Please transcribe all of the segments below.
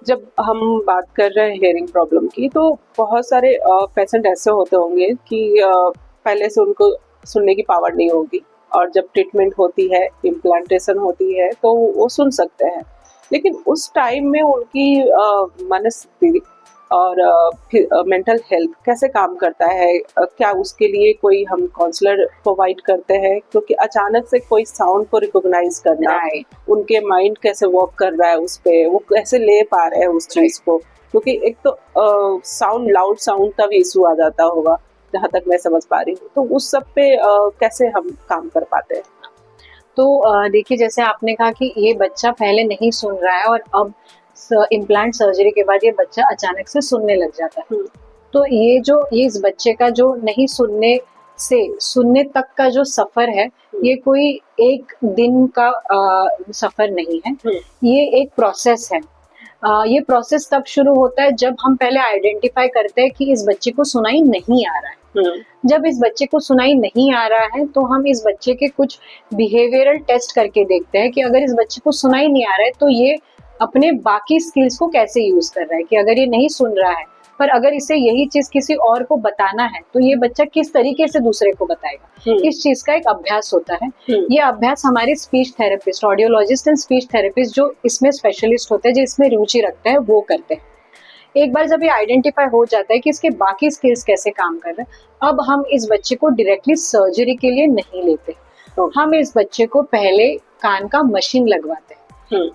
जब हम बात कर रहे हैं हियरिंग प्रॉब्लम की, तो बहुत सारे पेशेंट ऐसे होते होंगे कि पहले से उनको सुनने की पावर नहीं होगी, और जब ट्रीटमेंट होती है, इम्प्लांटेशन होती है, तो वो सुन सकते हैं। लेकिन उस टाइम में उनकी मनस्थिति और मेंटल हेल्थ कैसे काम करता है? क्या उसके लिए कोई हम काउंसलर प्रोवाइड करते हैं? क्योंकि अचानक से कोई साउंड को रिकॉग्नाइज करना, उनके माइंड कैसे वर्क कर रहा है, उस पे वो कैसे ले पा रहे हैं उस चीज को, क्योंकि एक तो साउंड, लाउड साउंड का भी इशू आ जाता होगा, जहाँ तक मैं समझ पा रही हूँ। तो उस सब पे कैसे हम काम कर पाते हैं? तो देखिए, जैसे आपने कहा कि ये बच्चा पहले नहीं सुन रहा है और अब इम्प्लांट सर्जरी के बाद ये बच्चा अचानक से सुनने लग जाता है। तो ये इस बच्चे का जो नहीं सुनने से सुनने तक का जो सफर है, ये कोई एक दिन का सफर नहीं है, ये एक प्रोसेस है। ये प्रोसेस तब शुरू होता है जब हम पहले आइडेंटिफाई करते हैं कि इस बच्चे को सुनाई नहीं आ रहा है। जब इस बच्चे को सुनाई नहीं आ रहा है तो हम इस बच्चे के कुछ बिहेवियरल टेस्ट करके देखते हैं कि अगर इस बच्चे को सुनाई नहीं आ रहा है तो ये अपने बाकी स्किल्स को कैसे यूज कर रहा है। कि अगर ये नहीं सुन रहा है पर अगर इसे यही चीज किसी और को बताना है तो ये बच्चा किस तरीके से दूसरे को बताएगा, इस चीज का एक अभ्यास होता है। ये अभ्यास हमारे speech therapist, audiologist and speech therapist जो इसमें स्पेशलिस्ट होते हैं, जो इसमें रुचि रखते हैं, वो करते हैं। एक बार जब ये आइडेंटिफाई हो जाता है कि इसके बाकी स्किल्स कैसे काम कर रहे हैं, अब हम इस बच्चे को डायरेक्टली सर्जरी के लिए नहीं लेते। हम इस बच्चे को पहले कान का मशीन लगवाते हैं।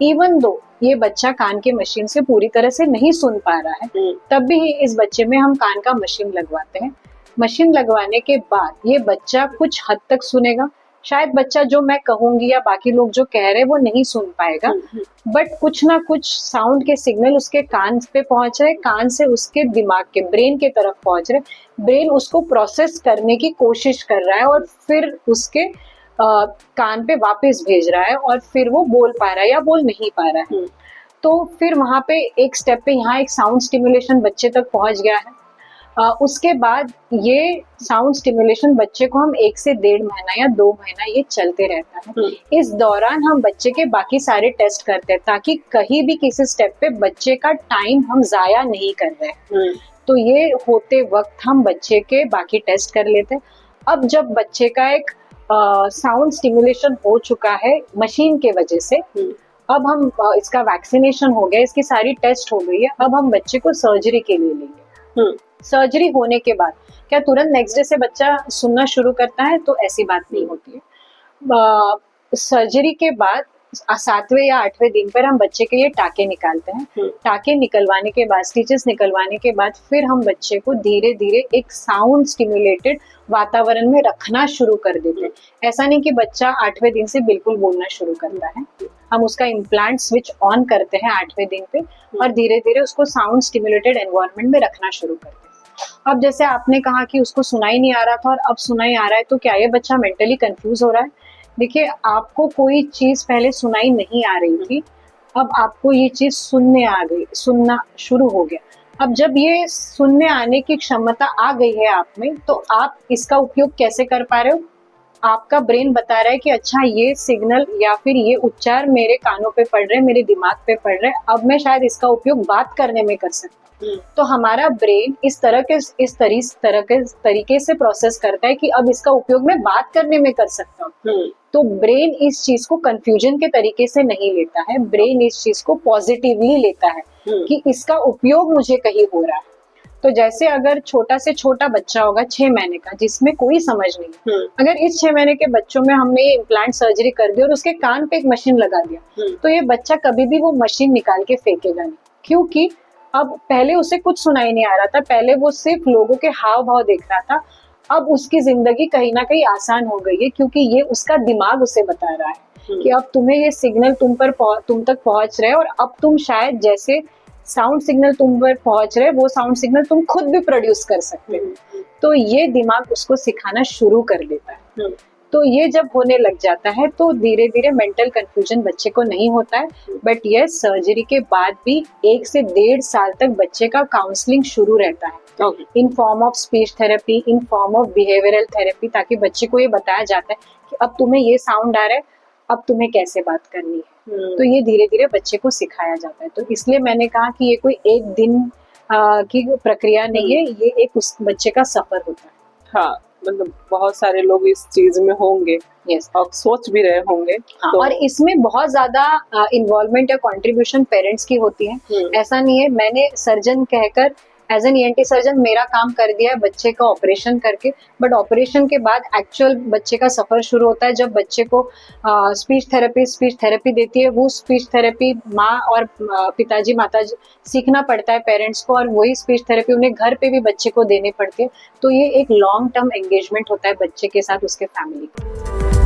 इवन दो ये बच्चा कान के मशीन से पूरी तरह से नहीं सुन पा रहा है, तब भी इस बच्चे में हम कान का मशीन लगवाते हैं। मशीन लगवाने के बाद ये बच्चा कुछ हद तक सुनेगा। शायद बच्चा जो मैं कहूंगी या बाकी लोग जो कह रहे हैं वो नहीं सुन पाएगा, बट कुछ ना कुछ साउंड के सिग्नल उसके कान पे पहुंच रहे, कान से उसके दिमाग के ब्रेन के तरफ पहुंच रहे, ब्रेन उसको प्रोसेस करने की कोशिश कर रहा है और फिर उसके कान पे वापस भेज रहा है और फिर वो बोल पा रहा है या बोल नहीं पा रहा है। तो फिर वहां पे एक स्टेप पे यहाँ एक साउंड स्टिमुलेशन बच्चे तक पहुंच गया है। उसके बाद ये साउंड स्टिमुलेशन बच्चे को हम 1 से 1.5 महीना या 2 महीना ये चलते रहता है। इस दौरान हम बच्चे के बाकी सारे टेस्ट करते हैं ताकि कहीं भी किसी स्टेप पे बच्चे का टाइम हम जाया नहीं कर रहे। तो ये होते वक्त हम बच्चे के बाकी टेस्ट कर लेते हैं। अब जब बच्चे का एक साउंड स्टिमुलेशन हो चुका है मशीन के वजह से, अब हम इसका वैक्सीनेशन हो गया, इसकी सारी टेस्ट हो गई है, अब हम बच्चे को सर्जरी के लिए लेंगे। सर्जरी होने के बाद क्या तुरंत नेक्स्ट डे से बच्चा सुनना शुरू करता है? तो ऐसी बात नहीं होती है। सर्जरी के बाद 7वें या 8वें दिन पर हम बच्चे के लिए टाके निकालते हैं। टाके निकलवाने के बाद, स्टिचेस निकलवाने के बाद फिर हम बच्चे को धीरे धीरे एक साउंड स्टिमुलेटेड वातावरण में रखना शुरू कर देते हैं। ऐसा नहीं कि बच्चा 8वें दिन से बिल्कुल बोलना शुरू करता है। हम उसका इम्प्लांट स्विच ऑन करते हैं 8वें दिन पे और धीरे धीरे उसको साउंड स्टिमुलेटेड एनवायरनमेंट में रखना शुरू करते हैं। अब जैसे आपने कहा कि उसको सुनाई नहीं आ रहा था और अब सुनाई आ रहा है, तो क्या ये बच्चा मेंटली कंफ्यूज हो रहा है? देखिए, आपको कोई चीज पहले सुनाई नहीं आ रही थी, अब आपको ये चीज सुनने आ गई, सुनना शुरू हो गया। अब जब ये सुनने आने की क्षमता आ गई है आप में, तो आप इसका उपयोग कैसे कर पा रहे हो? आपका ब्रेन बता रहा है कि अच्छा, ये सिग्नल या फिर ये उच्चार मेरे कानों पे पड़ रहे, मेरे दिमाग पे पड़ रहे, अब मैं शायद इसका उपयोग बात करने में कर सकता हूँ। तो हमारा ब्रेन इस तरीके से प्रोसेस करता है कि अब इसका उपयोग मैं बात करने में कर सकता हूँ। तो ब्रेन इस चीज को कंफ्यूजन के तरीके से नहीं लेता है, ब्रेन इस चीज को पॉजिटिवली लेता है कि इसका उपयोग मुझे कहीं हो रहा है। तो जैसे अगर छोटा से छोटा बच्चा होगा 6 महीने का, जिसमें कोई समझ नहीं, अगर इस 6 महीने के बच्चों में हमने ये इम्प्लांट सर्जरी कर दी और उसके कान पे एक मशीन लगा दिया, तो ये बच्चा कभी भी वो मशीन निकाल के फेंकेगा नहीं, क्योंकि अब पहले उसे कुछ सुनाई नहीं आ रहा था, पहले वो सिर्फ लोगों के हाव भाव देख रहा था। अब उसकी जिंदगी कहीं ना कहीं आसान हो गई है, क्योंकि ये उसका दिमाग उसे बता रहा है कि अब तुम्हें ये सिग्नल तुम तक पहुंच रहे, और अब तुम शायद जैसे साउंड सिग्नल तुम पर पहुंच रहे, वो साउंड सिग्नल तुम खुद भी प्रोड्यूस कर सकते हो। तो ये दिमाग उसको सिखाना शुरू कर देता है। तो ये जब होने लग जाता है तो धीरे धीरे मेंटल कंफ्यूजन बच्चे को नहीं होता है। बट ये सर्जरी के बाद भी 1 से 1.5 साल तक बच्चे का काउंसलिंग शुरू रहता है, in form of speech therapy, in form of behavioural therapy, ताकि बच्चे को ये बताया जाता है कि अब तुम्हें ये साउंड आ रहा है, अब तुम्हें कैसे बात करनी है। तो ये धीरे धीरे बच्चे को सिखाया जाता है। तो इसलिए मैंने कहा कि ये कोई एक दिन की प्रक्रिया नहीं है, ये एक उस बच्चे का सफर होता है। हाँ, मतलब बहुत सारे लोग इस चीज में होंगे, यस, और सोच भी रहे होंगे। हाँ, तो और इसमें बहुत ज्यादा इन्वॉल्वमेंट या कंट्रीब्यूशन पेरेंट्स की होती है। ऐसा नहीं है मैंने सर्जन कहकर एज एन ईएनटी सर्जन मेरा काम कर दिया है बच्चे का ऑपरेशन करके, बट ऑपरेशन के बाद एक्चुअल बच्चे का सफर शुरू होता है जब बच्चे को स्पीच थेरेपी देती है। वो स्पीच थेरेपी माँ और पिताजी माताजी सीखना पड़ता है पेरेंट्स को, और वही स्पीच थेरेपी उन्हें घर पे भी बच्चे को देनी पड़ती है। तो ये एक लॉन्ग टर्म एंगेजमेंट होता है बच्चे के साथ, उसके फैमिली का।